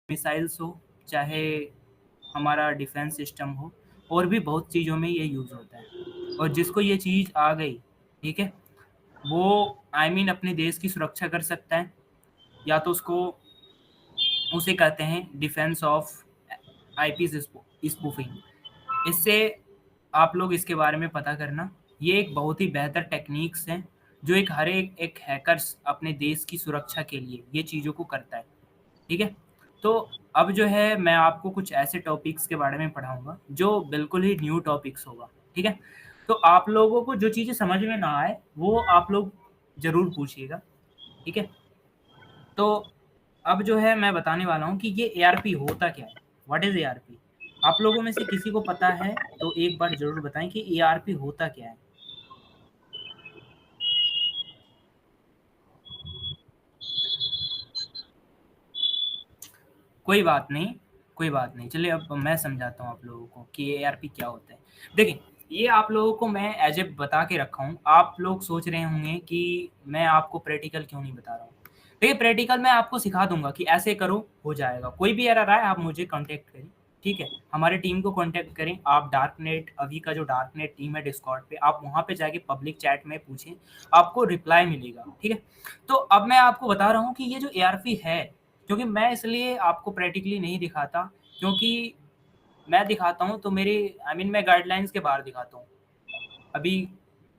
Missiles हो, चाहे हमारा डिफेंस सिस्टम हो, और भी बहुत चीज़ों में ये यूज़ होता है। और जिसको ये चीज़ आ गई, ठीक है, वो अपने देश की सुरक्षा कर सकता है, या तो उसे कहते हैं डिफेंस ऑफ आईपी स्पूफिंग। इससे आप लोग इसके बारे में पता करना। ये एक बहुत ही बेहतर टेक्निक्स हैं जो हर एक हैकर्स अपने देश की सुरक्षा के लिए ये चीज़ों को करता है। ठीक है, तो अब जो है मैं आपको कुछ ऐसे टॉपिक्स के बारे में पढ़ाऊंगा जो बिल्कुल ही न्यू टॉपिक्स होगा। ठीक है, तो आप लोगों को जो चीज़ें समझ में ना आए वो आप लोग ज़रूर पूछिएगा। ठीक है, तो अब जो है मैं बताने वाला हूँ कि ये एआरपी होता क्या है। What is ARP? आप लोगों में से किसी को पता है तो एक बार जरूर बताएं कि एआरपी होता क्या है। कोई बात नहीं, कोई बात नहीं, चलिए अब मैं समझाता हूँ आप लोगों को कि एआरपी क्या होता है। देखिए, ये आप लोगों को मैं एज ए बता के रखा हूँ। आप लोग सोच रहे होंगे कि मैं आपको प्रैक्टिकल क्यों नहीं बता रहा हूँ। देखिए, प्रैक्टिकल मैं आपको सिखा दूंगा कि ऐसे करो, हो जाएगा। कोई भी एरर आए आप मुझे कांटेक्ट करें। ठीक है, हमारे टीम को कांटेक्ट करें। आप डार्कनेट, अभी का जो डार्कनेट टीम है डिस्कॉर्ड पे, आप वहाँ पे जाके पब्लिक चैट में पूछें, आपको रिप्लाई मिलेगा। ठीक है, तो अब मैं आपको बता रहा हूँ कि ये जो एआरपी है, क्योंकि मैं इसलिए आपको प्रैक्टिकली नहीं दिखाता, क्योंकि मैं दिखाता हूँ तो मेरे मैं गाइडलाइंस के बाहर दिखाता हूँ। अभी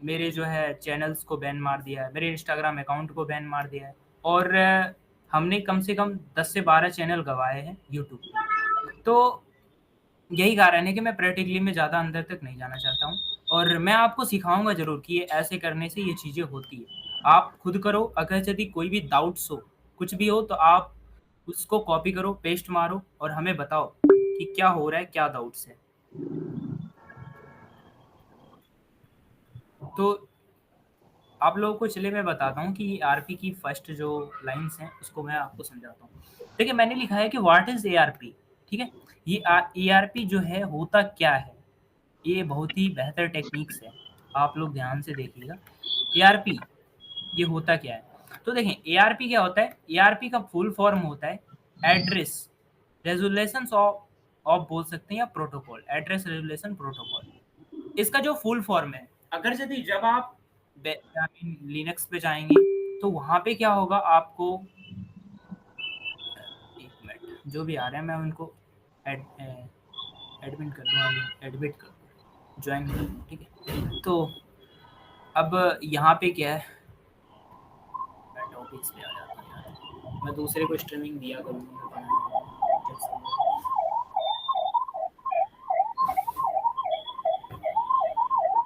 मेरे जो है चैनल्स को बैन मार दिया है, मेरे इंस्टाग्राम अकाउंट को बैन मार दिया है, और हमने कम से कम 10 से 12 चैनल गंवाए हैं यूट्यूब पे। तो यही कारण है कि मैं प्रैक्टिकली में ज़्यादा अंदर तक नहीं जाना चाहता हूँ, और मैं आपको सिखाऊंगा ज़रूर कि ये ऐसे करने से ये चीज़ें होती है। आप खुद करो, अगर यदि कोई भी डाउट्स हो, कुछ भी हो, तो आप उसको कॉपी करो, पेस्ट मारो और हमें बताओ कि क्या हो रहा है, क्या डाउट्स है। तो आप लोगों को चलिए मैं बताता हूँ कि आरपी की फर्स्ट जो लाइंस हैं उसको मैं आपको समझाता हूँ। देखिए, मैंने लिखा है कि व्हाट इज एआरपी। ठीक है, ये एआरपी जो है होता क्या है। ये बहुत ही बेहतर टेक्निक्स है, आप लोग ध्यान से देखिएगा। एआरपी ये होता क्या है। तो देखें, एआरपी क्या होता है। एआरपी का फुल फॉर्म होता है एड्रेस रेजोल्यूशन ऑफ ऑफ बोल सकते हैं, या प्रोटोकॉल, एड्रेस रेजोल्यूशन प्रोटोकॉल। इसका जो फुल फॉर्म है, अगर यदि जब आप लिनक्स पे जाएंगे तो वहां पे क्या होगा आपको, एक मिनट, जो भी आ रहे हैं मैं उनको एडमिट कर दूँ, एडमिट कर दूँ, ज्वाइन कर दूँ। ठीक है, तो अब यहाँ पे क्या है, मैं टॉपिक्स पे आ जाता हूँ यार, मैं दूसरे को स्ट्रीमिंग दिया करूँगा।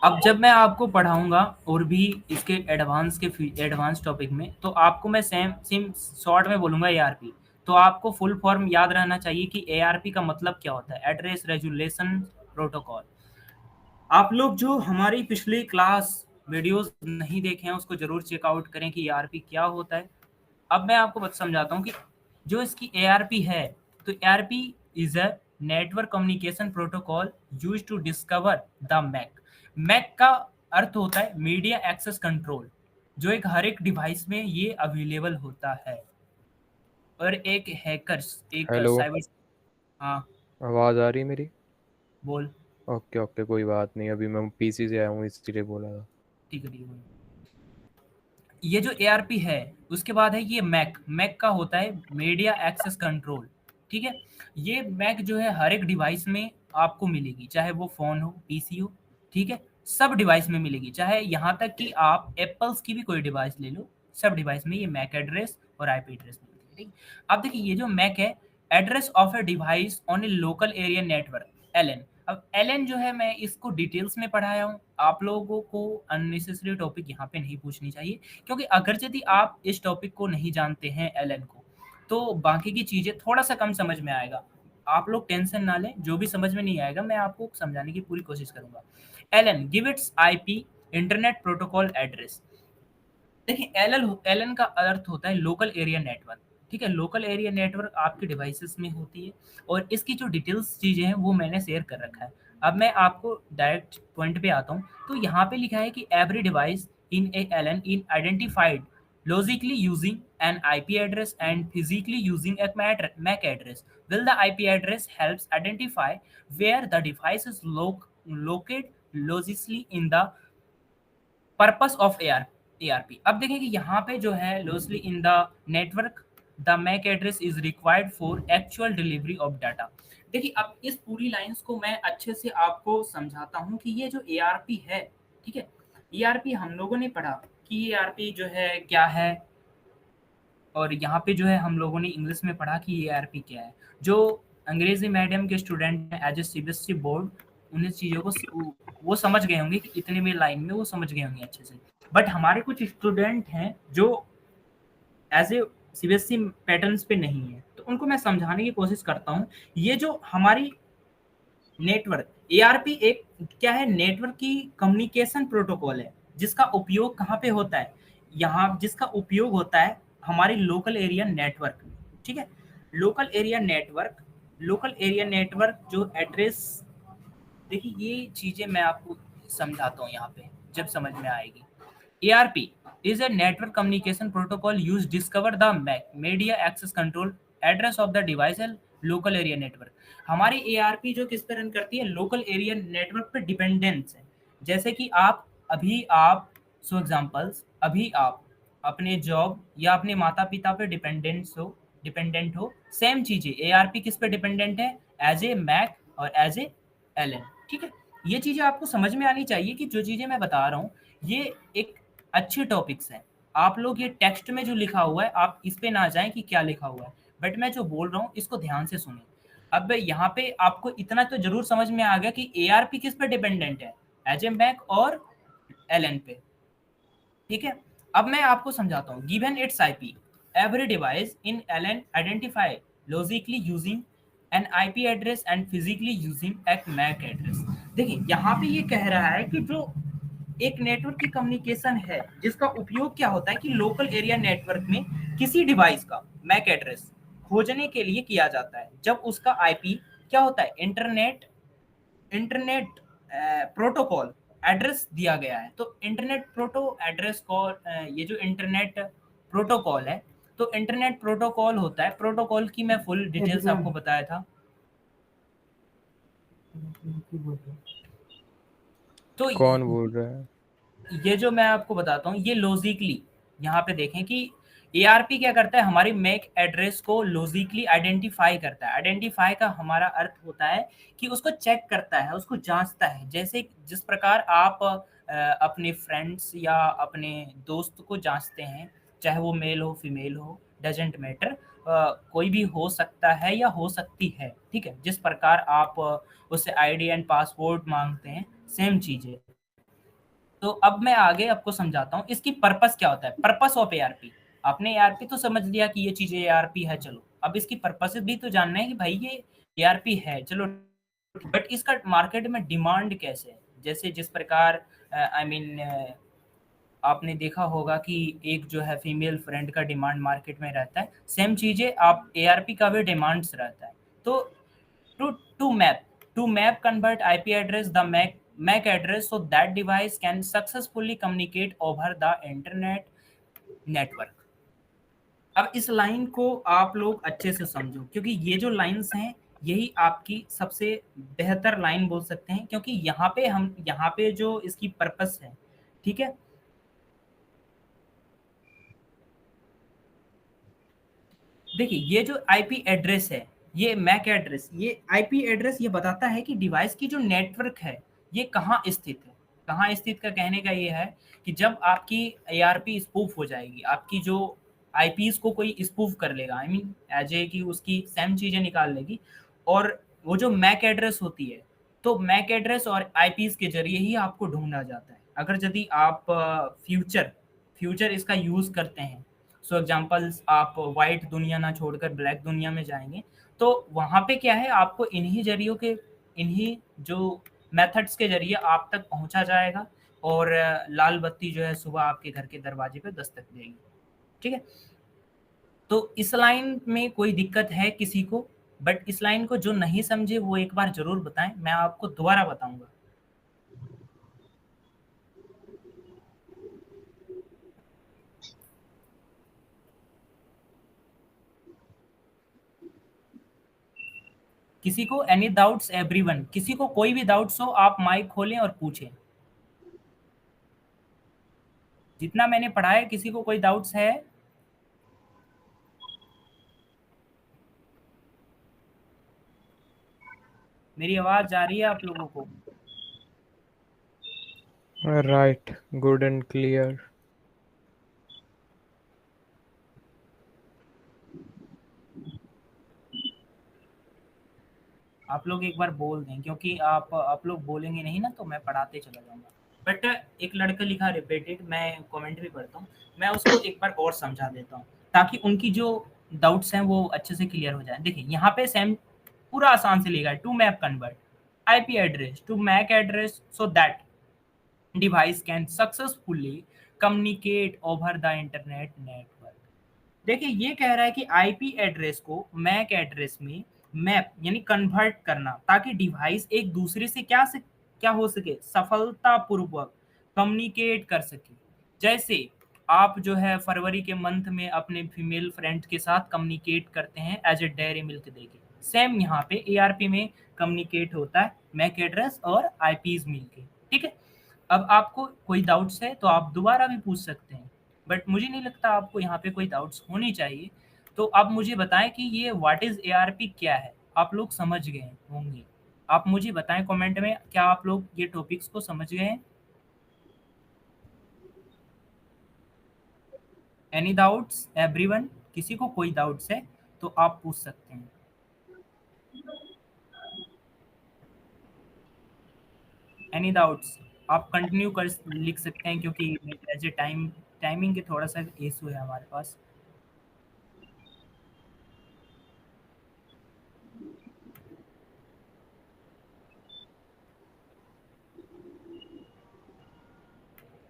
अब जब मैं आपको पढ़ाऊंगा और भी इसके एडवांस टॉपिक में, तो आपको मैं सेम सेम शॉर्ट में बोलूंगा एआरपी। तो आपको फुल फॉर्म याद रहना चाहिए कि एआरपी का मतलब क्या होता है, एड्रेस रेजोल्यूशन प्रोटोकॉल। आप लोग जो हमारी पिछली क्लास वीडियोस नहीं देखे हैं उसको जरूर चेकआउट करें कि एआरपी क्या होता है। अब मैं आपको समझाता हूँ कि जो इसकी एआरपी है, तो ARP is a network communication protocol use to discover the MAC. MAC का अर्थ होता है मीडिया एक्सेस कंट्रोल, जो एक हर एक डिवाइस में ये अवेलेबल होता है। और एक हैकर्स, एक हेलो। साइबर। हाँ, आवाज़ आ रही मेरी? बोल। ओके ओके, कोई बात नहीं, अभी मैं पीसी से आया हूँ इसलिए बोला था। ठीक है, ठीक है। ये जो एआरपी है, उसके बाद है ये मैक। मैक का होता है मीडिया एक्सेस कंट्रोल। ठीक है, ये मैक जो है हर एक डिवाइस में आपको मिलेगी, चाहे वो फोन हो, पीसी हो। ठीक है, सब डिवाइस में मिलेगी, चाहे यहाँ तक कि आप एप्पल्स की भी कोई डिवाइस ले लो, सब डिवाइस में ये मैक एड्रेस और आईपी एड्रेस मिलती है। ठीक, अब देखिए, ये जो मैक है, address of a device on a local area network, LN. अब एलएन जो है, मैं इसको डिटेल्स में पढ़ाया हूँ। आप लोगों को अननेसेसरी टॉपिक यहाँ पे नहीं पूछनी चाहिए, क्योंकि अगर यदि आप इस टॉपिक को नहीं जानते हैं, एलएन को, तो बाकी की चीजें थोड़ा सा कम समझ में आएगा। आप लोग टेंशन ना लें, जो भी समझ में नहीं आएगा मैं आपको समझाने की पूरी कोशिश करूंगा। LN give its IP, internet protocol address. देखिए, एलएन का अर्थ होता है लोकल एरिया नेटवर्क। ठीक है, लोकल एरिया नेटवर्क आपके डिवाइसेस में होती है, और इसकी जो डिटेल्स चीजें हैं वो मैंने शेयर कर रखा है। अब मैं आपको डायरेक्ट पॉइंट पे आता हूँ। तो यहाँ पे लिखा है कि every device in a LN in identified logically using an IP address and physically using a MAC address. Well, the IP address helps identify where the device is located logically in the purpose of ARP. अब देखें कि यहाँ पे जो है loosely in the network the MAC address is required for actual delivery of data. देखिए अब इस पूरी लाइंस को मैं अच्छे से आपको समझाता हूँ कि ये जो ARP है, ठीक है, ARP हम लोगों ने पढ़ा कि ARP जो है क्या है, और यहाँ पे जो है हम लोगों ने इंग्लिश में पढ़ा कि ARP क्या है। जो अंग्रेजी मीडियम के स्टूडेंट हैं एज ए CBSE बोर्ड, उन्हें चीज़ों को वो समझ गए होंगे कि इतने में लाइन में वो समझ गए होंगे अच्छे से। बट हमारे कुछ स्टूडेंट हैं जो एज ए CBSE पैटर्न्स पे नहीं है, तो उनको मैं समझाने की कोशिश करता हूँ। ये जो हमारी नेटवर्क ARP एक क्या है, नेटवर्क की कम्युनिकेशन प्रोटोकॉल है, जिसका उपयोग कहाँ पे होता है, यहाँ जिसका उपयोग होता है हमारी लोकल एरिया नेटवर्क में, ठीक है। लोकल एरिया नेटवर्क जो एड्रेस, देखिए ये चीजें मैं आपको समझाता हूँ यहाँ पे, जब समझ में आएगी। ARP is a network communication protocol used to discover the MAC media access control address of the device and local area network. हमारी ARP जो किस पे रन करती है, लोकल एरिया नेटवर्क पे डिपेंडेंस है। जैसे कि आप सो एग्जांपल्स, अभी आप अपने जॉब या अपने माता पिता पे डिपेंडेंट हो, सेम चीजें ARP किस पे डिपेंडेंट है, एज ए मैक और एज ए LN, ठीक है। ये चीजें आपको समझ में आनी चाहिए कि जो चीजें मैं बता रहा हूँ ये एक अच्छे टॉपिक्स हैं। आप लोग ये टेक्स्ट में जो लिखा हुआ है आप इस पे ना जाएं कि क्या लिखा हुआ है, बट मैं जो बोल रहा हूँ इसको ध्यान से सुनें। अब यहाँ पे आपको इतना तो जरूर समझ में आ गया कि ARP किस पे डिपेंडेंट है, एज ए मैक और LN पे, ठीक है। अब मैं आपको समझाता हूँ। Given its IP, every device in LN identify logically using an IP address and physically using एक मैक एड्रेस। देखिए यहाँ पे ये कह रहा है कि जो एक नेटवर्क की कम्युनिकेशन है जिसका उपयोग क्या होता है कि लोकल एरिया नेटवर्क में किसी डिवाइस का मैक एड्रेस खोजने के लिए किया जाता है, जब उसका IP क्या होता है, इंटरनेट प्रोटोकॉल एड्रेस दिया गया है। तो इंटरनेट प्रोटो एड्रेस कॉल, ये जो इंटरनेट प्रोटोकॉल है, तो इंटरनेट प्रोटोकॉल होता है, प्रोटोकॉल की मैं फुल डिटेल्स आपको बताया था। तो कौन बोल रहा है? ये जो मैं आपको बताता हूँ ये लॉजिकली, यहाँ पे देखें कि ARP क्या करता है, हमारी मैक एड्रेस को लॉजिकली आइडेंटिफाई करता है। आइडेंटिफाई का हमारा अर्थ होता है कि उसको चेक करता है, उसको जांचता है। जैसे जिस प्रकार आप अपने फ्रेंड्स या अपने दोस्त को जांचते हैं, चाहे वो मेल हो फीमेल हो, डजेंट मैटर, कोई भी हो सकता है या हो सकती है, ठीक है। जिस प्रकार आप उससे ID एंड पासवर्ड मांगते हैं, सेम चीज़ है। तो अब मैं आगे आपको समझाता हूँ इसकी पर्पस क्या होता है, पर्पस ऑफ ARP। आपने ARP तो समझ लिया कि ये चीज़ ARP है, चलो अब इसकी पर्पस भी तो जानना है कि भाई ये ARP है, चलो। बट इसका मार्केट में डिमांड कैसे है, जैसे जिस प्रकार आई मीन आपने देखा होगा कि एक जो है फीमेल फ्रेंड का डिमांड मार्केट में रहता है, सेम चीज़ें आप ARP का भी डिमांड्स रहता है। तो to to map to map convert IP address the MAC address so that device can successfully communicate over the internet network. अब इस लाइन को आप लोग अच्छे से समझो, क्योंकि ये जो लाइंस हैं यही आपकी सबसे बेहतर लाइन बोल सकते हैं, क्योंकि यहाँ पे जो इसकी पर्पस है, ठीक है। देखिए ये जो आईपी एड्रेस है, ये मैक एड्रेस, ये आईपी एड्रेस ये बताता है कि डिवाइस की जो नेटवर्क है ये कहाँ स्थित है। कहाँ स्थित का कहने का ये है कि जब आपकी एआरपी स्पूफ हो जाएगी, आपकी जो आईपीस को कोई स्पूफ कर लेगा, आई मीन एज ए कि उसकी सेम चीजें निकाल लेगी, और वो जो मैक एड्रेस होती है, तो मैक एड्रेस और आईपीस के जरिए ही आपको ढूंढा जाता है। अगर यदि आप फ्यूचर इसका यूज करते हैं, सो एग्जांपल्स आप वाइट दुनिया ना छोड़कर ब्लैक दुनिया में जाएंगे, तो वहाँ पे क्या है, आपको इन्हीं जो मेथड्स के जरिए आप तक पहुँचा जाएगा, और लाल बत्ती जो है सुबह आपके घर के दरवाजे पे दस्तक देगी, ठीक है। तो इस लाइन में कोई दिक्कत है किसी को? बट इस लाइन को जो नहीं समझे वो एक बार जरूर बताएं, मैं आपको दोबारा बताऊंगा। किसी को एनी डाउट्स एवरीवन, किसी को कोई भी डाउट्स हो आप माइक खोलें और पूछें। जितना मैंने पढ़ा है किसी को कोई डाउट्स है? मेरी आवाज जा रही है आप लोगों को? Right, good and clear. आप लोग एक बार बोल दें, क्योंकि आप लोग बोलेंगे नहीं ना तो मैं पढ़ाते चला जाऊंगा। बट एक लड़का लिखा रिपीटेड, मैं कमेंट भी पढ़ता हूँ, मैं उसको एक बार और समझा देता हूँ ताकि उनकी जो डाउट्स हैं वो अच्छे से क्लियर हो जाए। देखिए यहाँ पे सेम पूरा आसान से लिखा है, to map convert IP address to MAC address so that device can successfully communicate over the internet network. देखिए ये कह रहा है कि आईपी एड्रेस को मैक एड्रेस में मैप यानी कन्वर्ट करना ताकि डिवाइस एक दूसरे से क्या हो सके, सफलतापूर्वक कम्युनिकेट कर सके। जैसे आप जो है फरवरी के मंथ में अपने फीमेल फ्रेंड के साथ कम्युनिकेट करते हैं एज ए डेयरी मिल्क देके, सेम यहाँ पे एआरपी में कम्युनिकेट होता है मैक एड्रेस और आईपीज मिलके। ठीक है, अब आपको कोई डाउट्स है तो आप दोबारा भी पूछ सकते हैं, बट मुझे नहीं लगता आपको यहाँ पे कोई डाउट्स होनी चाहिए। तो आप मुझे बताएं कि ये व्हाट इज एआरपी क्या है, आप लोग समझ गए होंगे। आप मुझे बताएं कमेंट में, क्या आप लोग ये टॉपिक्स को समझ गए हैं? Any doubts everyone? किसी को कोई डाउट्स है तो आप पूछ सकते हैं। एनी डाउट्स आप कंटिन्यू कर लिख सकते हैं, क्योंकि एज ए टाइमिंग के थोड़ा सा इशू है हमारे पास।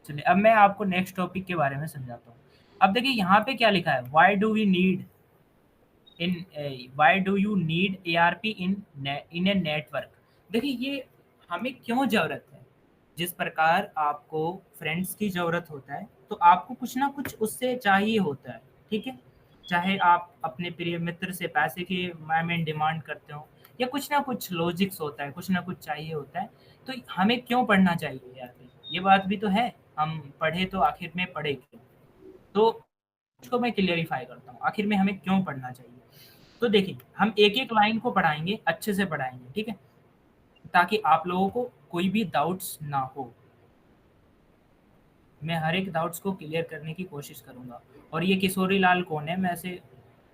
चलिए अब मैं आपको नेक्स्ट टॉपिक के बारे में समझाता हूँ। अब देखिए यहाँ पे क्या लिखा है, why do you need ARP in a network. देखिए ये हमें क्यों जरूरत है, जिस प्रकार आपको फ्रेंड्स की जरूरत होता है तो आपको कुछ ना कुछ उससे चाहिए होता है। ठीक है, चाहे आप अपने प्रिय मित्र से पैसे की में डिमांड करते हो या कुछ ना कुछ लॉजिक्स होता है, कुछ ना कुछ चाहिए होता है। तो हमें क्यों पढ़ना चाहिए यार, ये बात भी तो है। हम पढ़े तो आखिर में पढ़े क्यों? तो इसको मैं क्लियरिफाई करता हूँ आखिर में हमें क्यों पढ़ना चाहिए। तो देखिए हम एक एक लाइन को पढ़ाएंगे, अच्छे से पढ़ाएंगे, ठीक है, ताकि आप लोगों को कोई भी डाउट्स ना हो। मैं हर एक डाउट्स को क्लियर करने की कोशिश करूंगा। और ये किशोरी लाल कौन है, मैं ऐसे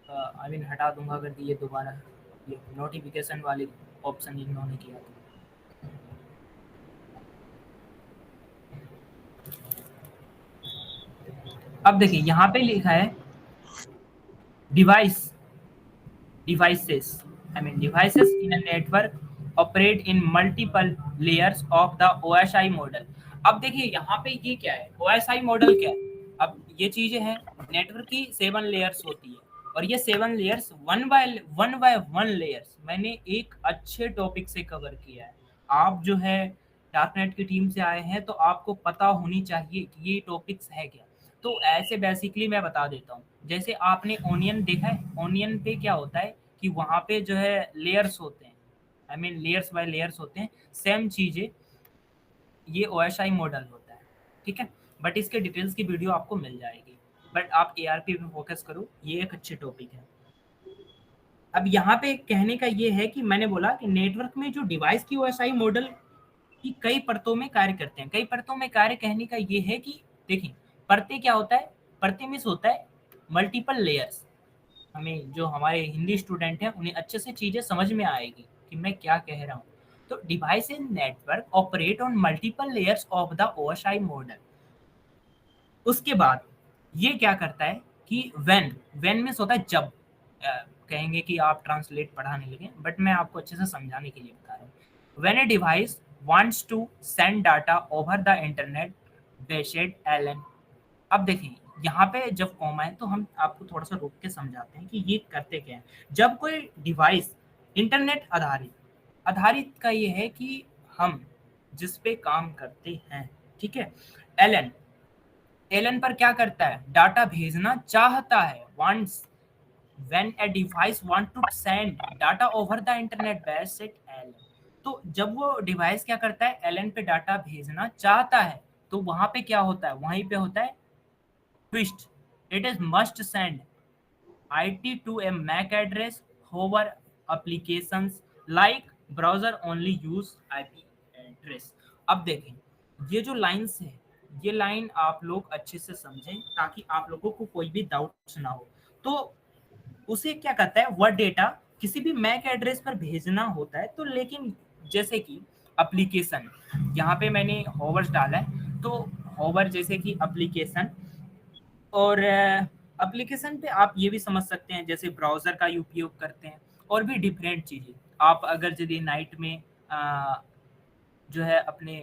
आई मीन हटा दूंगा अगर ये दोबारा ये नोटिफिकेशन वाली ऑप्शन इन्होंने किया तो। अब देखिए यहाँ पे लिखा है device devices devices in a network operate in multiple layers of the OSI model। अब देखिए यहाँ पे ये क्या है, OSI मॉडल क्या है? अब ये चीजें हैं, नेटवर्क की 7 लेयर्स होती है और ये 7 layers one by one layers मैंने एक अच्छे टॉपिक से कवर किया है। आप जो है डार्कनेट की टीम से आए हैं तो आपको पता होनी चाहिए कि ये टॉपिक्स है क्या। तो ऐसे बेसिकली मैं बता देता हूँ, जैसे आपने ओनियन देखा है, ओनियन पे क्या होता है कि वहाँ पे जो है लेयर्स होते हैं, लेयर्स बाय लेयर्स होते हैं। सेम चीजें ये ओएसआई मॉडल होता है। ठीक है, बट इसके डिटेल्स की वीडियो आपको मिल जाएगी। बट आप एआरपी पे फोकस करो, ये एक अच्छे टॉपिक है। अब यहाँ पे कहने का ये है कि मैंने बोला कि नेटवर्क में जो डिवाइस की ओएसआई मॉडल की कई परतों में कार्य करते हैं। कई परतों में कार्य कहने का ये है कि देखिए परतें क्या होता है, परतें मीन्स होता है मल्टीपल लेयर्स। हमें जो हमारे हिंदी स्टूडेंट हैं उन्हें अच्छे से चीजें समझ में आएगी कि मैं क्या कह रहा हूँ। तो device in network operate on multiple layers of the OSI model. उसके बाद ये क्या करता है कि व्हेन मीन्स होता है जब, कहेंगे कि आप ट्रांसलेट पढ़ाने लगे, बट मैं आपको अच्छे से समझाने के लिए बता रहा हूँ। When a device wants to send data over the internet based एलन। अब देखिए यहाँ पे जब कॉमा है तो हम आपको थोड़ा सा रोक के समझाते हैं कि ये करते क्या है। जब कोई डिवाइस इंटरनेट आधारित आधारित का ये है कि हम जिस पे काम करते हैं, ठीक है, एलन एलन पर क्या करता है, डाटा भेजना चाहता है, wants when a device want to send data over the internet base set LN, तो जब वो डिवाइस क्या करता है, LN पे डाटा भेजना चाहता है, तो वहां पे क्या होता है, वहीं पे होता है twist, it is must send IT to a MAC address. However, applications like browser only use IP address. अब देखें, ये जो लाइन्स है, ये लाइन आप लोग अच्छे से समझें ताकि आप लोगों को कोई भी डाउट ना हो। तो उसे क्या करता है, वह डेटा किसी भी मैक एड्रेस पर भेजना होता है, तो लेकिन जैसे कि एप्लीकेशन, यहाँ पे मैंने होवर्स डाला है, तो होवर जैसे कि एप्लीकेशन, और एप्लीकेशन पे आप ये भी समझ सकते हैं जैसे ब्राउज़र का उपयोग करते हैं और भी डिफरेंट चीज़ें। आप अगर यदि नाइट में जो है अपने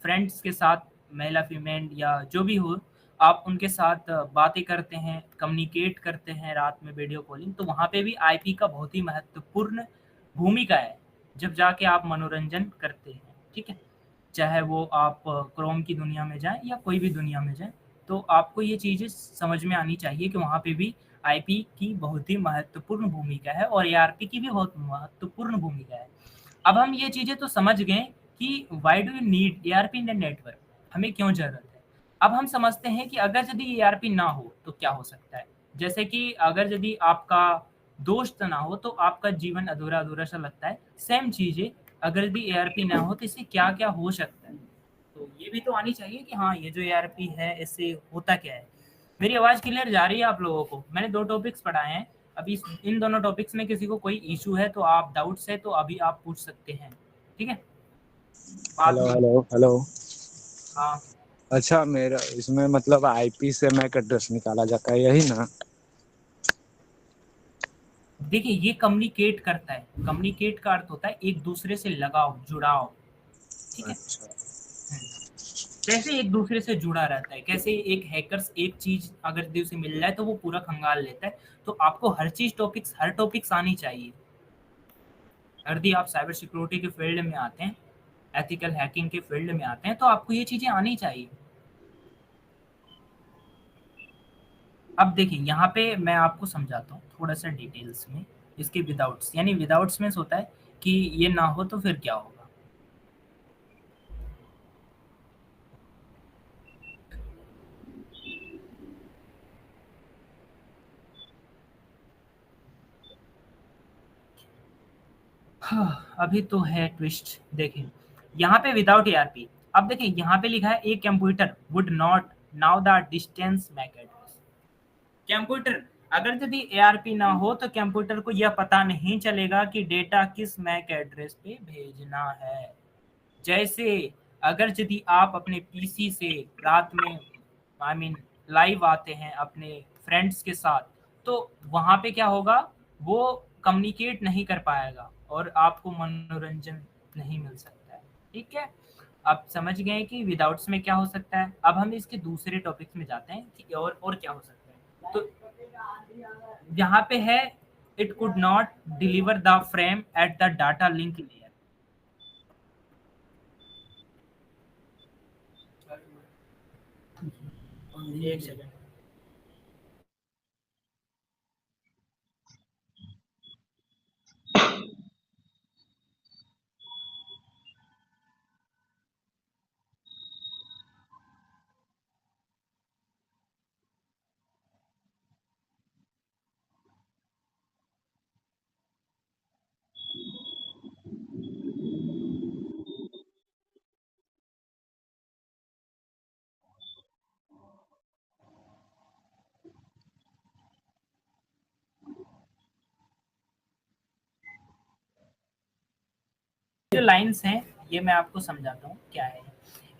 फ्रेंड्स के साथ, मेल फीमेल या जो भी हो, आप उनके साथ बातें करते हैं, कम्युनिकेट करते हैं रात में वीडियो कॉलिंग, तो वहाँ पे भी आईपी का बहुत ही महत्वपूर्ण भूमिका है, जब जाके आप मनोरंजन करते हैं, ठीक है? चाहे वो आप क्रोम की दुनिया में जाएँ या कोई भी दुनिया में जाएँ, तो आपको ये चीज़ें समझ में आनी चाहिए कि वहाँ पे भी आईपी की बहुत ही महत्वपूर्ण भूमिका है और एआरपी की भी बहुत महत्वपूर्ण भूमिका है। अब हम ये चीज़ें तो समझ गए कि why do you need ARP in a network, हमें क्यों ज़रूरत है। अब हम समझते हैं कि अगर यदि एआरपी ना हो तो क्या हो सकता है। जैसे कि अगर यदि आपका दोस्त ना हो तो आपका जीवन अधूरा-अधूरा सा लगता है। सेम चीज़ें अगर यदि एआरपी ना हो तो इससे क्या-क्या हो सकता है। तो ये भी तो आनी चाहिए कि हाँ, ये जो एआरपी है इससे होता क्या है। मेरी आवाज़ क्लियर जा रही है आप लोगों को? मैंने 2 टॉपिक्स पढ़ाए हैं। अभी इन दोनों टॉपिक्स में किसी को कोई इश्यू है तो आप डाउट्स है तो अभी आप पूछ सकते हैं, ठीक है? बाद हेलो में हेलो हेलो। हाँ, अच्छा, मेरा इसमें मतलब आईपी से मैक एड्रेस निकाला जाता है, यही ना? देखिए ये कम्युनिकेट करता है। कम्युनिकेट का अर्थ होता है एक-दूसरे से लगाव, जुड़ाव, ठीक है? अच्छा। हुँ। कैसे एक-दूसरे से जुड़ा रहता है, कैसे एक हैकर्स एक चीज़ अगर यदि उसे मिल जाए तो वो पूरा खंगाल लेता है। तो आपको हर टॉपिक्स आनी चाहिए। यदि आप साइबर सिक्योरिटी के फील्ड में आते हैं, एथिकल हैकिंग के फील्ड में आते हैं, तो आपको ये चीज़ें आनी चाहिए। अब देखिए यहाँ पे मैं आपको समझाता हूँ थोड़ा-सा डिटेल्स में, इसके विदाउट्स, यानी विदाउट्स मीन्स होता है कि ये ना हो तो फिर क्या होगा? हाँ, अभी तो है ट्विस्ट। देखिए, यहाँ पे विदाउट एआरपी, अब देखिए यहाँ पे लिखा है a computer would not know the distance MAC address. Computer, अगर यदि एआरपी ना हो तो कंप्यूटर को यह पता नहीं चलेगा कि डेटा किस मैक एड्रेस पे भेजना है। जैसे अगर यदि आप अपने पीसी से रात में आई मीन लाइव आते हैं अपने फ्रेंड्स के साथ, तो वहाँ पे क्या होगा, वो कम्युनिकेट नहीं कर पाएगा और आपको मनोरंजन नहीं मिल सकता है, ठीक है? आप समझ गए कि विदाउट्स में क्या हो सकता है। अब हम इसके दूसरे टॉपिक्स में जाते हैं कि और क्या हो सकता है। तो यहाँ पे है it could not deliver the frame at the data link layer. एक सेकंड। जो लाइन्स हैं ये मैं आपको समझाता हूँ क्या है।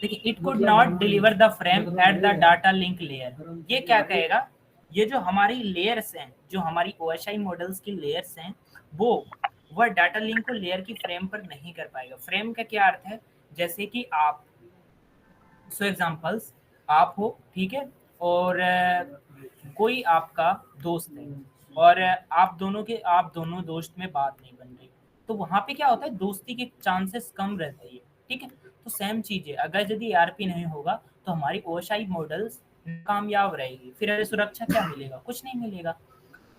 देखिए it could not deliver the frame at the data link layer, ये क्या कहेगा, ये जो हमारी लेयर्स हैं, जो हमारी ओएसआई मॉडल्स की लेयर्स हैं, वो वह डाटा लिंक को लेयर की फ्रेम पर नहीं कर पाएगा। फ्रेम का क्या अर्थ है, जैसे कि आप सो एग्जांपल्स, आप हो, ठीक है, और कोई आपका दोस्त है और आप दोनों दोस्त में बात नहीं बन रही, तो वहाँ पे क्या होता है, दोस्ती के चांसेस कम रहते हैं, ठीक है? तो सेम चीज़ है, अगर यदि आरपी नहीं होगा तो हमारी ओएसआई मॉडल्स कामयाब रहेगी, फिर हमें सुरक्षा क्या मिलेगा, कुछ नहीं मिलेगा।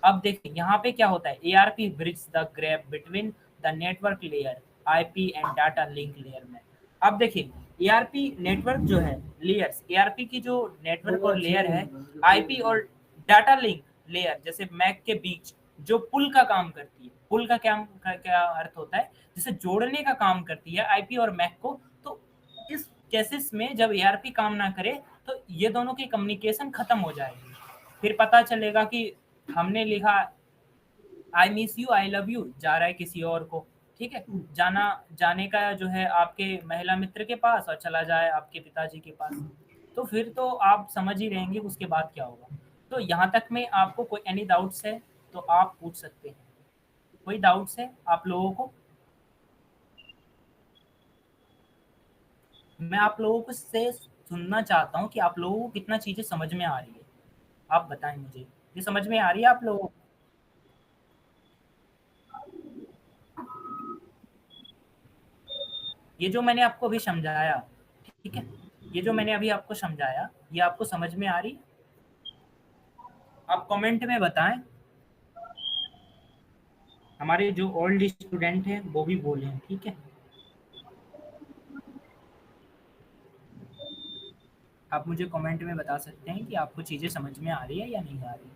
अब देखिए यहाँ पे क्या होता है, ARP bridge the gap between the network layer IP and data link layer में। अब देखिए ARP नेटवर्क जो है लेयर्स, ARP की जो नेटवर्क और लेयर है IP और डाटा लिंक लेयर जैसे मैक के बीच जो पुल का काम करती है। पुल का क्या अर्थ होता है, जिसे जोड़ने का काम करती है IP और मैक को। तो इस केसेस में जब ARP काम ना करे तो ये दोनों की कम्युनिकेशन खत्म हो जाएगी। फिर पता चलेगा कि हमने लिखा I miss you I love you जा रहा है किसी और को, ठीक है, जाने का जो है आपके महिला मित्र के पास और चला जाए आपके पिताजी के पास। तो फिर तो आप समझ ही रहेंगे उसके बाद क्या होगा। तो यहाँ तक में आपको कोई एनी डाउट्स है तो आप पूछ सकते हैं। कोई डाउट्स है आप लोगों को? मैं आप लोगों को से सुनना चाहता हूँ कि आप लोगों को कितना चीजें समझ में आ रही है। आप बताएं मुझे, ये समझ में आ रही है आप लोगों को? ये जो मैंने आपको अभी समझाया, ठीक है, ये जो मैंने अभी आपको समझाया ये आपको समझ में आ रही है? आप कमेंट में बताएं। हमारे जो ओल्ड स्टूडेंट हैं वो भी बोलें, ठीक है। आप मुझे कमेंट में बता सकते हैं कि आपको चीजें समझ में आ रही है या नहीं आ रही।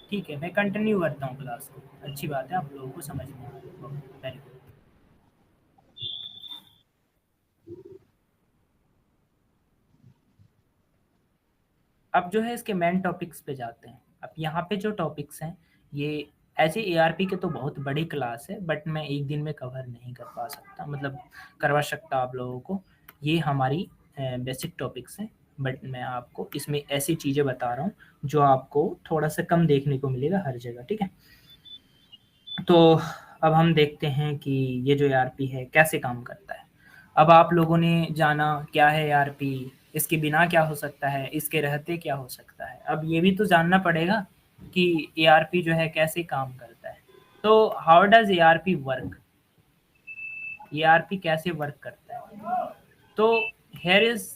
ठीक है, मैं कंटिन्यू करता हूँ क्लास को। अच्छी बात है, आप लोगों को समझ में आ रही है, वेरी गुड। अब जो है इसके मेन टॉपिक्स पे जाते हैं। अब यहाँ पे जो टॉपिक्स हैं ये ऐसे ARP के तो बहुत बड़ी क्लास है, बट मैं एक दिन में कवर नहीं कर पा सकता, मतलब करवा सकता आप लोगों को। ये हमारी बेसिक टॉपिक्स हैं, बट मैं आपको इसमें ऐसी चीज़ें बता रहा हूँ जो आपको थोड़ा सा कम देखने को मिलेगा हर जगह, ठीक है। तो अब हम देखते हैं कि ये जो ARP है कैसे काम करता है। अब आप लोगों ने जाना क्या है ARP, इसके बिना क्या हो सकता है, इसके रहते क्या हो सकता है। अब ये भी तो जानना पड़ेगा कि ARP जो है कैसे काम करता है। तो how does ARP work, ARP कैसे वर्क करता है। तो here is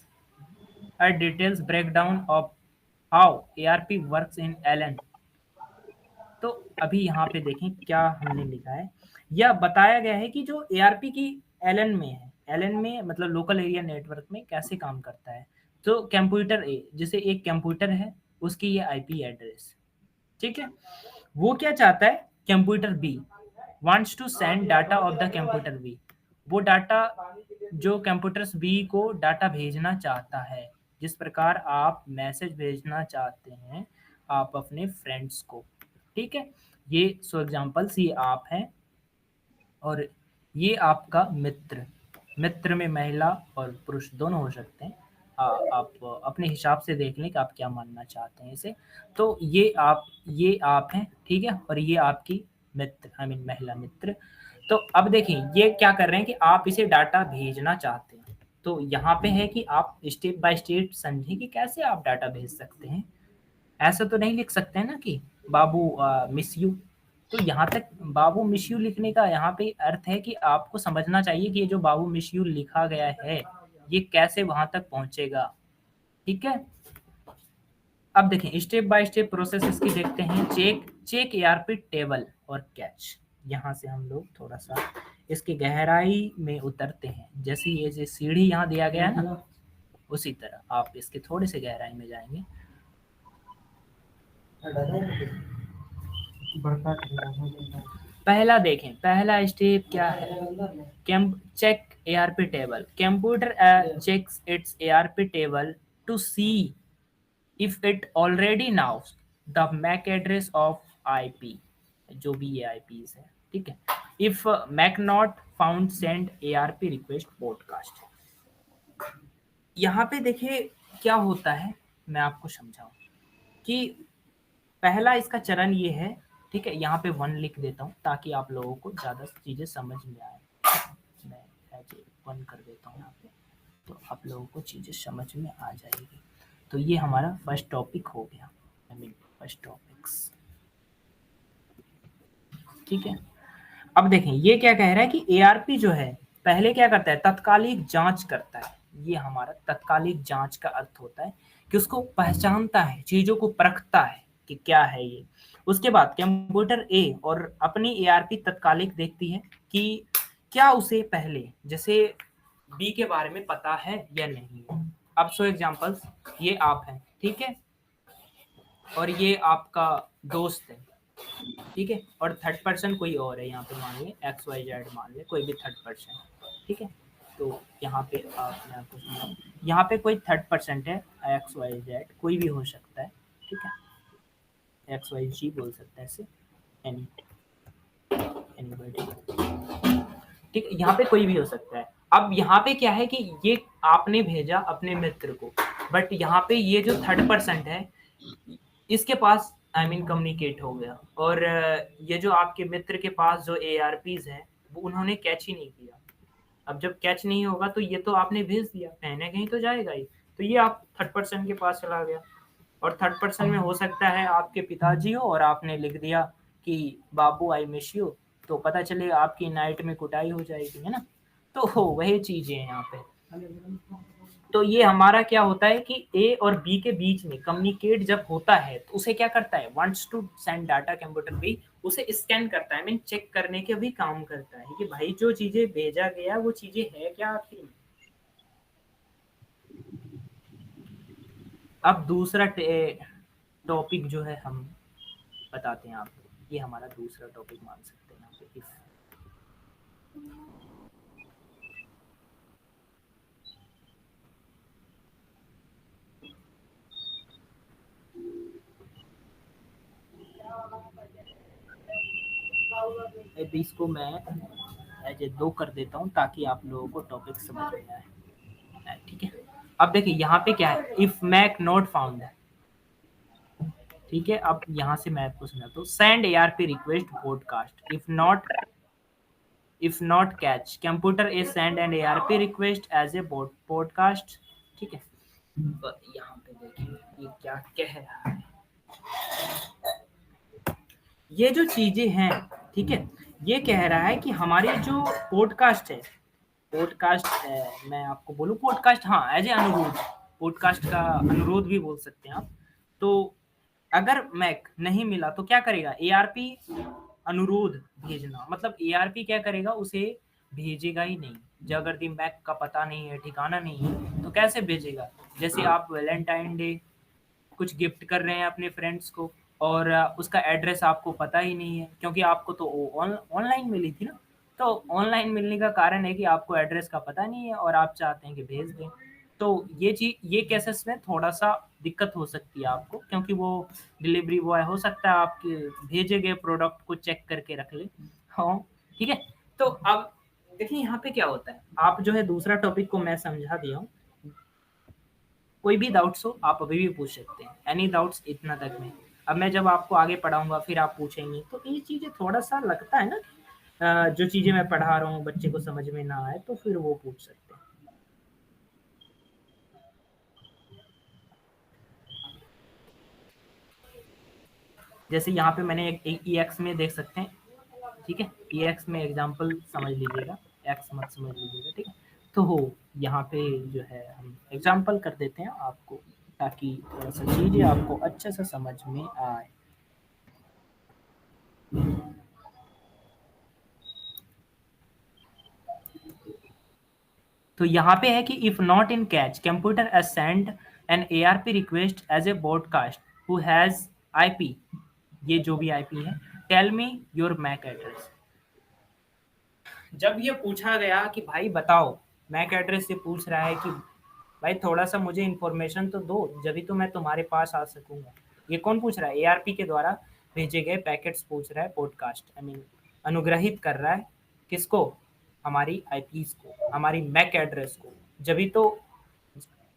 a details breakdown of how ARP works in LN। तो अभी यहाँ पे देखें क्या हमने लिखा है। यह बताया गया है कि जो ARP की LN में है, LN में मतलब लोकल एरिया नेटवर्क में कैसे काम करता है। तो कंप्यूटर A, जैसे एक कंप्यूटर है उसकी ये IP एड्रेस, ठीक है, वो क्या चाहता है, computer B wants to send data of the computer B। वो डाटा जो कंप्यूटर्स B को डाटा भेजना चाहता है, जिस प्रकार आप मैसेज भेजना चाहते हैं आप अपने फ्रेंड्स को, ठीक है। ये सो एग्जांपल्स ये आप हैं और ये आपका मित्र, मित्र में महिला और पुरुष दोनों हो सकते हैं। आप अपने हिसाब से देख लें कि आप क्या मानना चाहते हैं इसे। तो ये आप हैं, ठीक है, और ये आपकी मित्र आई मीन महिला मित्र। तो अब देखिए ये क्या कर रहे हैं कि आप इसे डाटा भेजना चाहते हैं। तो यहाँ पे है कि आप स्टेप बाय स्टेप समझें कि कैसे आप डाटा भेज सकते हैं। ऐसा तो नहीं लिख सकते हैं ना कि बाबू मिस यू। तो यहाँ तक बाबू मिस यू लिखने का यहाँ पे अर्थ है कि आपको समझना चाहिए कि ये जो बाबू मिस यू लिखा गया है ये कैसे वहां तक पहुंचेगा, ठीक है। अब देखें स्टेप बाय स्टेप प्रोसेस इसकी देखते हैं। चेक ARP टेबल और कैच। यहाँ से हम लोग थोड़ा सा इसके गहराई में उतरते हैं। जैसे ये जो सीढ़ी यहाँ दिया गया है ना, उसी तरह आप इसके थोड़े से गहराई में जाएंगे। पहला देखें, पहला स्टेप क्या है, check ARP table. Computer checks its ARP table to see if it already knows the MAC address of IP, जो भी ये IPs है, ठीक है। If MAC not found send ARP request broadcast. यहाँ पे देखिए क्या होता है, मैं आपको समझाऊं कि पहला इसका चरण ये है, ठीक है। यहाँ पे 1 लिख देता हूँ ताकि आप लोगों को ज़्यादा चीज़ें समझ में आए। मैं ऐसे 1 कर देता हूँ यहाँ पे, तो आप लोगों को चीज़ें समझ में आ जाएगी। तो ये हमारा फर्स्ट टॉपिक हो गया, आई मीन फर्स्ट टॉपिक्स, ठीक है। अब देखें ये क्या कह रहा है कि ARP जो है पहले क्या करता है, तत्कालिक जांच करता है। ये हमारा तत्कालिक जांच का अर्थ होता है कि उसको पहचानता है, चीज़ों को परखता है कि क्या है ये। उसके बाद कंप्यूटर ए और अपनी एआरपी तत्कालिक देखती है कि क्या उसे पहले जैसे बी के बारे में पता है या नहीं है। अब सो एग्जांपल्स, ये आप हैं, ठीक है, और ये आपका दोस्त है, ठीक है, और थर्ड पर्सन कोई और है, यहाँ पे मान लें एक्स वाई जेड, मान लें कोई भी थर्ड पर्सन, ठीक है। तो यहाँ पे मैं आपको समझाऊँ, यहाँ पे कोई थर्ड पर्सन है, एक्स वाई जेड कोई भी हो सकता है, ठीक है, एक्स वाई जी बोल सकता है इसे, एनी एनीबॉडी, ठीक है, यहाँ पे कोई भी हो सकता है। अब यहाँ पे क्या है कि ये आपने भेजा अपने मित्र को, बट यहाँ पे ये जो थर्ड पर्सन है इसके पास कम्युनिकेट हो गया, और ये जो आपके मित्र के पास जो एआरपीज है वो उन्होंने कैच ही नहीं किया। अब जब कैच नहीं होगा तो ये तो आपने भेज दिया, कहीं ना कहीं तो जाएगा ही, तो ये आप थर्ड पर्सन के पास चला गया, और थर्ड पर्सन में हो सकता है आपके पिताजी हो और आपने लिख दिया कि बाबू आई मिस यू, तो पता चले आपकी नाइट में कुटाई हो जाएगी, है ना। तो वही चीजें हैं यहाँ पे। तो ये हमारा क्या होता है कि ए और बी के बीच में कम्युनिकेट जब होता है तो उसे क्या करता है, wants to send data, computer भी उसे स्कैन करता है, मीन चेक करने के भी काम करता है कि भाई जो चीजें भेजा गया वो चीजें है क्या आखिर में। अब दूसरा टॉपिक जो है हम बताते हैं आपको, ये हमारा दूसरा टॉपिक मान सकते हैं यहाँ पे, if इसको मैं एज ए 2 कर देता हूँ ताकि आप लोगों को टॉपिक समझ में आए, ठीक है। अब देखिए यहाँ पे क्या है, इफ मैक नॉट फाउंड है, ठीक है। अब यहाँ से मैं आपको समझाता हूँ, send ARP request broadcast, if not cache computer is send and ARP request as a broadcast, ठीक है। तो यहाँ पे देखिए ये क्या कह रहा है, ये जो चीजें हैं, ठीक है, ये कह रहा है कि हमारी जो पॉडकास्ट है, पॉडकास्ट है, मैं आपको बोलूं पॉडकास्ट, हाँ एज ए अनुरोध, पॉडकास्ट का अनुरोध भी बोल सकते हैं आप। तो अगर मैक नहीं मिला तो क्या करेगा, एआरपी अनुरोध भेजना, मतलब एआरपी क्या करेगा, उसे भेजेगा ही नहीं। जब अगर दी मैक का पता नहीं है, ठिकाना नहीं है, तो कैसे भेजेगा। जैसे आप वैलेंटाइन डे कुछ गिफ्ट कर रहे हैं अपने फ्रेंड्स को, और उसका एड्रेस आपको पता ही नहीं है, क्योंकि आपको तो ऑनलाइन मिली थी ना। तो ऑनलाइन मिलने का कारण है कि आपको एड्रेस का पता नहीं है और आप चाहते हैं कि भेज दें। तो ये चीज, ये केसेस में थोड़ा सा दिक्कत हो सकती है आपको, क्योंकि वो डिलीवरी बॉय हो सकता है आपके भेजे गए प्रोडक्ट को चेक करके रख ले। हाँ, ठीक है। तो अब देखिए यहाँ पे क्या होता है, आप जो है दूसरा टॉपिक को मैं समझा दिया हूँ, कोई भी डाउट्स हो आप अभी भी पूछ सकते हैं, एनी डाउट्स इतना तक में। अब मैं जब आपको आगे पढ़ाऊंगा फिर आप पूछेंगे, तो ये चीजें थोड़ा सा लगता है ना, जो चीजें मैं पढ़ा रहा हूँ बच्चे को समझ में ना आए तो फिर वो पूछ सकते हैं। जैसे यहाँ पे मैंने एक EX में देख सकते हैं, ठीक है, EX में एग्जाम्पल समझ लीजिएगा, एक्स मत समझ लीजिएगा, ठीक है। तो हो यहाँ पे जो है हम एग्जाम्पल कर देते हैं आपको, ताकि थोड़ा सा चीजें आपको अच्छे से समझ में आए। तो यहाँ पे है कि if not in cache computer sends an ARP request as a broadcast who has IP, ये जो भी आईपी है, tell me your MAC address. जब ये पूछा गया कि भाई बताओ, मैक एड्रेस से पूछ रहा है कि भाई थोड़ा सा मुझे इन्फॉर्मेशन तो दो, जब तो मैं तुम्हारे पास आ सकूंगा। ये कौन पूछ रहा है, एआरपी के द्वारा भेजे गए पैकेट्स पूछ रहा है, पॉडकास्ट अनुग्रहित कर रहा है किसको, हमारी आईपीस को, हमारी मैक एड्रेस को। जब तो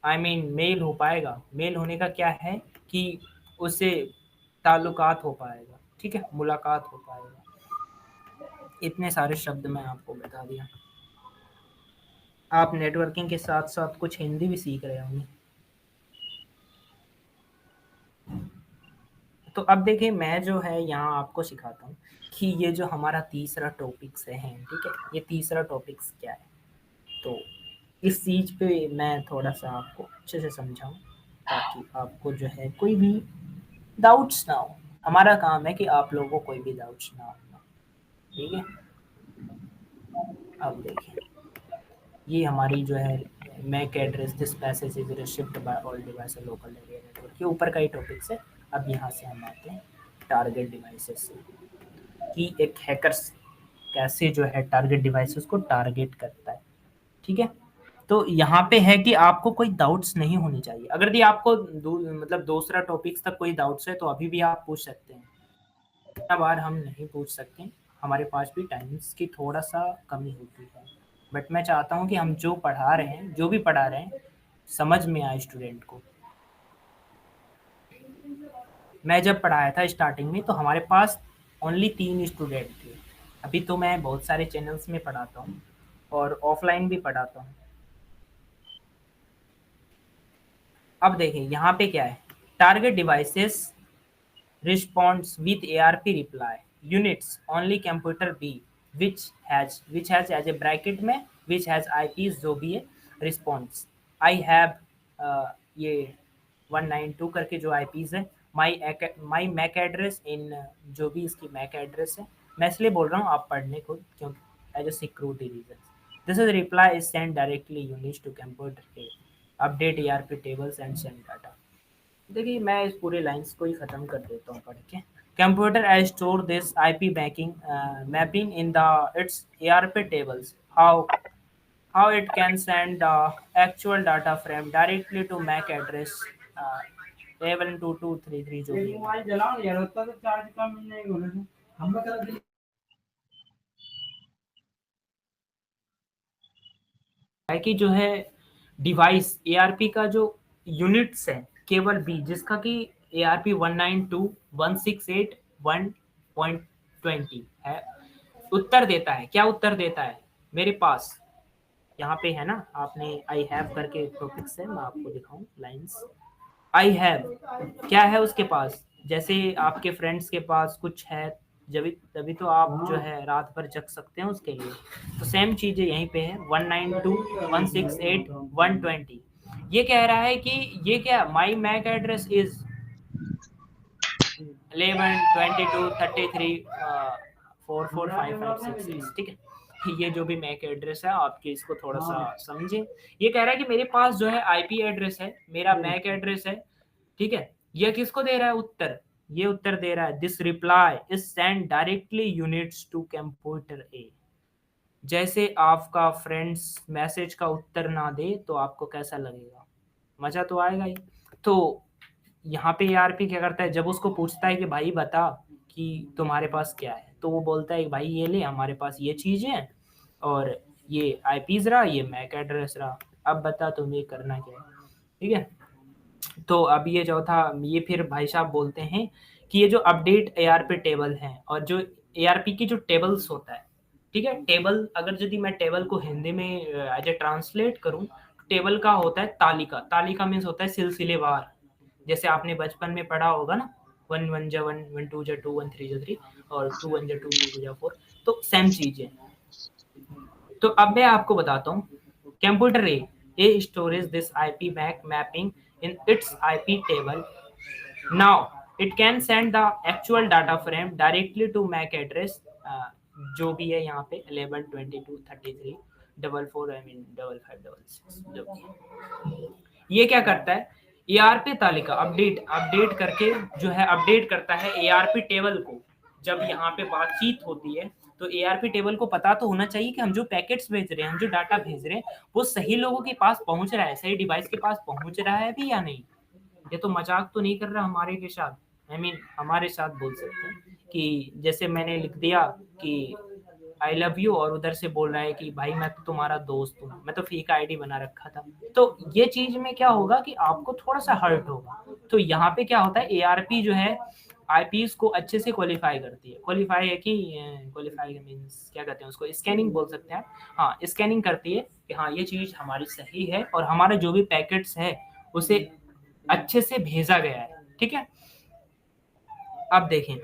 मेल हो पाएगा। मेल होने का क्या है कि उससे ताल्लुकात हो पाएगा, ठीक है, मुलाकात हो पाएगा। इतने सारे शब्द मैं आपको बता दिया। आप नेटवर्किंग के साथ साथ कुछ हिंदी भी सीख रहे होंगे। तो अब देखिए मैं जो है यहाँ आपको सिखाता हूँ कि ये जो हमारा तीसरा टॉपिक्स है, ठीक है, ये तीसरा टॉपिक्स क्या है। तो इस चीज पे मैं थोड़ा सा आपको अच्छे से समझाऊँ। ताकि आपको जो है कोई भी डाउट्स ना हो। हमारा काम है कि आप लोगों को कोई भी डाउट्स ना हो, ठीक है। अब देखिए, ये हमारी जो है MAC address this passage is received by all device local area network, ये ऊपर का ही टॉपिक्स है। अब यहाँ से हम आते हैं टारगेट डिवाइसेस से, कि एक हैकर्स कैसे जो है टारगेट डिवाइसेस को टारगेट करता है, ठीक है। तो यहाँ पे है कि आपको कोई डाउट्स नहीं होनी चाहिए। अगर यदि आपको मतलब दूसरा टॉपिक्स तक कोई डाउट्स है तो अभी भी आप पूछ सकते हैं। इतना बार हम नहीं पूछ सकते, हमारे पास भी टाइम्स की थोड़ा सा कमी होती है। बट मैं चाहता हूँ कि हम जो पढ़ा रहे हैं, जो भी पढ़ा रहे हैं, समझ में आए स्टूडेंट को। मैं जब पढ़ाया था स्टार्टिंग में तो हमारे पास ओनली 3 स्टूडेंट थे। अभी तो मैं बहुत सारे चैनल्स में पढ़ाता हूँ और ऑफलाइन भी पढ़ाता हूँ। अब देखें यहाँ पे क्या है, target devices responds with ARP reply units only computer B which has as a bracket में which has IPs जो भी है response I have ये 192 करके जो IPs है my MAC address in जो भी इसकी MAC address है। मैं इसलिए बोल रहा हूँ आप पढ़ने को, क्योंकि as a security reason this is reply is sent directly units to computer A update ARP tables and send data। देखिए मैं इस पूरे लाइंस को ही खत्म कर देता हूँ पढ़ के। Computer I store this IP backing mapping in the its ARP tables how it can send the actual data frame directly to MAC address 112233 जो भी है कि जो है डिवाइस एआरपी का जो यूनिट्स है केवल बी जिसका कि एआरपी 192.168.1.20 है उत्तर देता है। क्या उत्तर देता है मेरे पास यहाँ पे है ना, आपने आई हैव करके टॉपिक्स है, मैं आपको दिखाऊं लाइंस। आई हैव क्या है उसके पास, जैसे आपके फ्रेंड्स के पास कुछ है जब तभी तो आप जो है रात भर जग सकते हैं उसके लिए। तो सेम चीजें यहीं पे है 192.168.120। ये कह रहा है कि ये क्या माई मैक एड्रेस इज 112233 44556, ठीक है। ये जो भी मैक एड्रेस है आपके, इसको थोड़ा सा समझे। ये कह रहा है कि मेरे पास जो है आईपी एड्रेस है, मेरा मैक एड्रेस है, ठीक है। ये किसको दे रहा है उत्तर, ये उत्तर दे रहा है this reply is send directly units to computer A. जैसे आपका फ्रेंड्स मैसेज का उत्तर ना दे तो आपको कैसा लगेगा, मजा तो आएगा ही। तो यहाँ पे आरपी क्या करता है, जब उसको पूछता है कि भाई बता कि तुम्हारे पास क्या है, तो वो बोलता है भाई ये ले हमारे पास ये चीजें हैं और ये आईपीज रहा, ये मैक एड्रेस रहा, अब बता तुम्हें करना क्या है, ठीक है। तो अब ये जो था, ये फिर भाई साहब बोलते हैं कि ये जो अपडेट एआरपी टेबल है और जो एआरपी की जो टेबल्स होता है, ठीक है। टेबल अगर यदि मैं टेबल को हिंदी में एज ए ट्रांसलेट करूं तो टेबल का होता है तालिका। तालिका मीन्स होता है सिलसिलेवार, जैसे आपने बचपन में पढ़ा होगा ना, 1 1 जा 1 1 2 जा 2 1 3 जा 3 और 2 1 जा 2 2 जा 4, तो सेम चीज है। तो अब मैं आपको बताता हूँ computer a storage this IP back mapping in its IP table. Now it can send the actual data frame directly to MAC address जो भी है यहाँ पे 11 22 33 44 I mean 5566 जो भी है। ये क्या करता है, ARP तालिका अपडेट करके जो है अपडेट करता है ARP टेबल को। जब यहाँ पे बातचीत होती है तो ARP टेबल को पता तो होना चाहिए कि हम जो पैकेट्स भेज रहे हैं, हम जो डाटा भेज रहे हैं वो सही लोगों के पास पहुंच रहा है, सही डिवाइस के पास पहुंच रहा है भी या नहीं। ये तो मजाक तो नहीं कर रहा हमारे के साथ, हमारे साथ बोल सकते हैं कि जैसे मैंने लिख दिया कि आई लव यू और उधर से बोल रहा है कि भाई मैं तो तुम्हारा दोस्त हूँ, मैं तो फेक आईडी बना रखा था। तो ये चीज में क्या होगा कि आपको थोड़ा सा हर्ट होगा। तो यहाँ पे क्या होता है, एआरपी जो है आईपीस को अच्छे से क्वालिफाई करती है। क्वालिफाई है कि क्वालिफाई मींस क्या कहते हैं उसको, स्कैनिंग बोल सकते हैं। हाँ, स्कैनिंग करती है कि हाँ ये चीज हमारी सही है और हमारे जो भी पैकेट्स है उसे अच्छे से भेजा गया है, ठीक है। अब देखें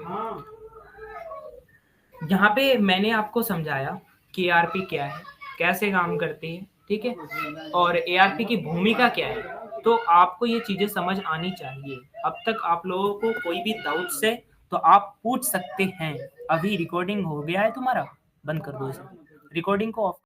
यहाँ पे मैंने आपको समझाया कि एआरपी क्या है, कैसे काम करती है, ठीक है, और एआरपी की भूमिका क्या है। तो आपको ये चीज़ें समझ आनी चाहिए। अब तक आप लोगों को कोई भी डाउट्स है तो आप पूछ सकते हैं। अभी रिकॉर्डिंग हो गया है तुम्हारा? बंद कर दो इसे। रिकॉर्डिंग को ऑफ